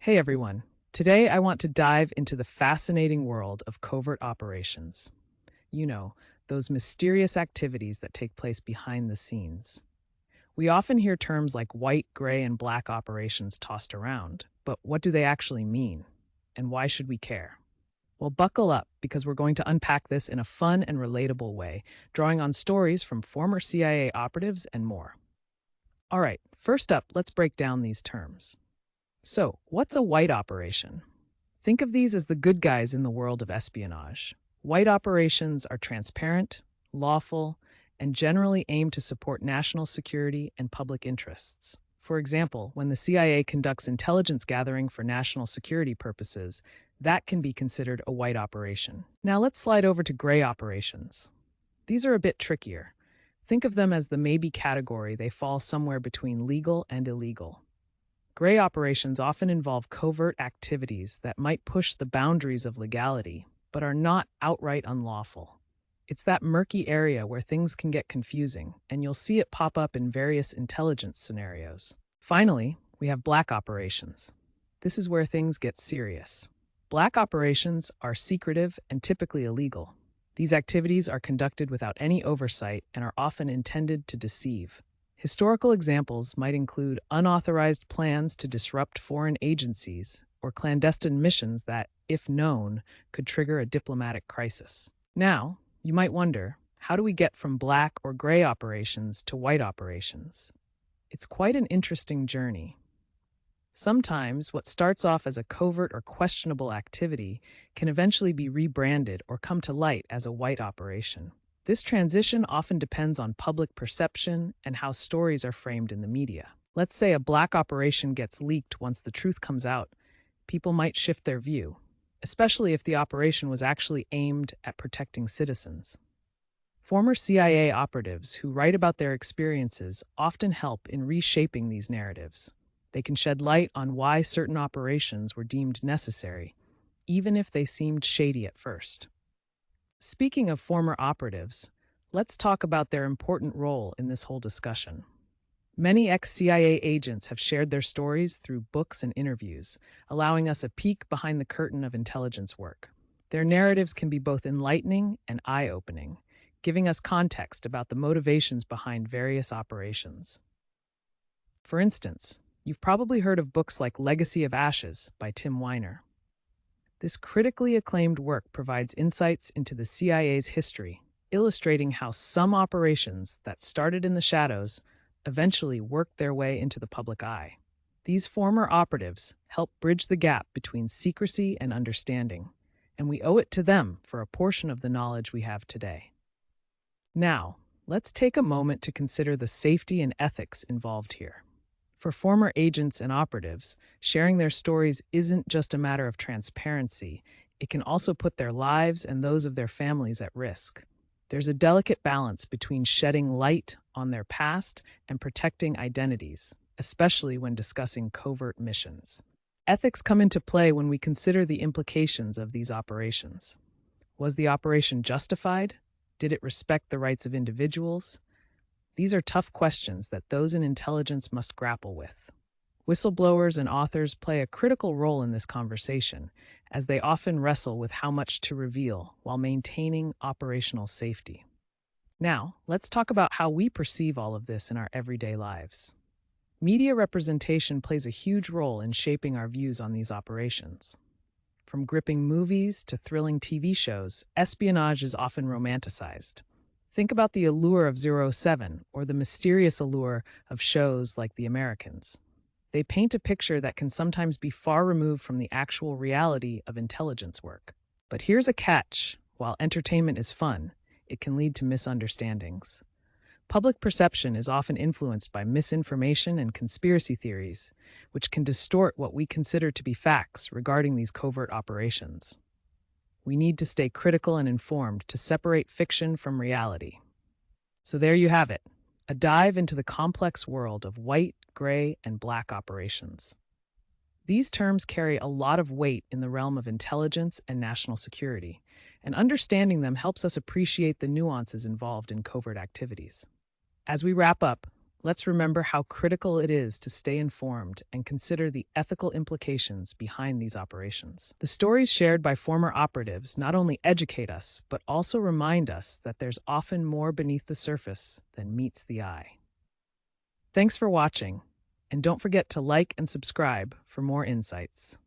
Hey everyone. Today I want to dive into the fascinating world of covert operations. You know, those mysterious activities that take place behind the scenes. We often hear terms like white, gray, and black operations tossed around, but what do they actually mean? And why should we care? Well, buckle up because we're going to unpack this in a fun and relatable way, drawing on stories from former CIA operatives and more. All right, first up, let's break down these terms. So, what's a white operation? Think of these as the good guys in the world of espionage. White operations are transparent, lawful, and generally aim to support national security and public interests. For example, when the CIA conducts intelligence gathering for national security purposes, that can be considered a white operation. Now let's slide over to gray operations. These are a bit trickier. Think of them as the maybe category, they fall somewhere between legal and illegal. Gray operations often involve covert activities that might push the boundaries of legality, but are not outright unlawful. It's that murky area where things can get confusing, and you'll see it pop up in various intelligence scenarios. Finally, we have black operations. This is where things get serious. Black operations are secretive and typically illegal. These activities are conducted without any oversight and are often intended to deceive. Historical examples might include unauthorized plans to disrupt foreign agencies or clandestine missions that, if known, could trigger a diplomatic crisis. Now, you might wonder, how do we get from black or gray operations to white operations? It's quite an interesting journey. Sometimes what starts off as a covert or questionable activity can eventually be rebranded or come to light as a white operation. This transition often depends on public perception and how stories are framed in the media. Let's say a black operation gets leaked once the truth comes out. People might shift their view, especially if the operation was actually aimed at protecting citizens. Former CIA operatives who write about their experiences often help in reshaping these narratives. They can shed light on why certain operations were deemed necessary, even if they seemed shady at first. Speaking of former operatives, let's talk about their important role in this whole discussion. Many ex-CIA agents have shared their stories through books and interviews, allowing us a peek behind the curtain of intelligence work. Their narratives can be both enlightening and eye-opening, giving us context about the motivations behind various operations. For instance, you've probably heard of books like Legacy of Ashes by Tim Weiner. This critically acclaimed work provides insights into the CIA's history, illustrating how some operations that started in the shadows eventually worked their way into the public eye. These former operatives help bridge the gap between secrecy and understanding, and we owe it to them for a portion of the knowledge we have today. Now, let's take a moment to consider the safety and ethics involved here. For former agents and operatives, sharing their stories isn't just a matter of transparency, it can also put their lives and those of their families at risk. There's a delicate balance between shedding light on their past and protecting identities, especially when discussing covert missions. Ethics come into play when we consider the implications of these operations. Was the operation justified? Did it respect the rights of individuals? These are tough questions that those in intelligence must grapple with. Whistleblowers and authors play a critical role in this conversation, as they often wrestle with how much to reveal while maintaining operational safety. Now, let's talk about how we perceive all of this in our everyday lives. Media representation plays a huge role in shaping our views on these operations. From gripping movies to thrilling TV shows, espionage is often romanticized. Think about the allure of Zero 07 or the mysterious allure of shows like The Americans. They paint a picture that can sometimes be far removed from the actual reality of intelligence work. But here's a catch. While entertainment is fun, it can lead to misunderstandings. Public perception is often influenced by misinformation and conspiracy theories, which can distort what we consider to be facts regarding these covert operations. We need to stay critical and informed to separate fiction from reality. So there you have it, a dive into the complex world of white, gray, and black operations. These terms carry a lot of weight in the realm of intelligence and national security, and understanding them helps us appreciate the nuances involved in covert activities. As we wrap up, Let's remember how critical it is to stay informed and consider the ethical implications behind these operations. The stories shared by former operatives not only educate us, but also remind us that there's often more beneath the surface than meets the eye. Thanks for watching, and don't forget to like and subscribe for more insights.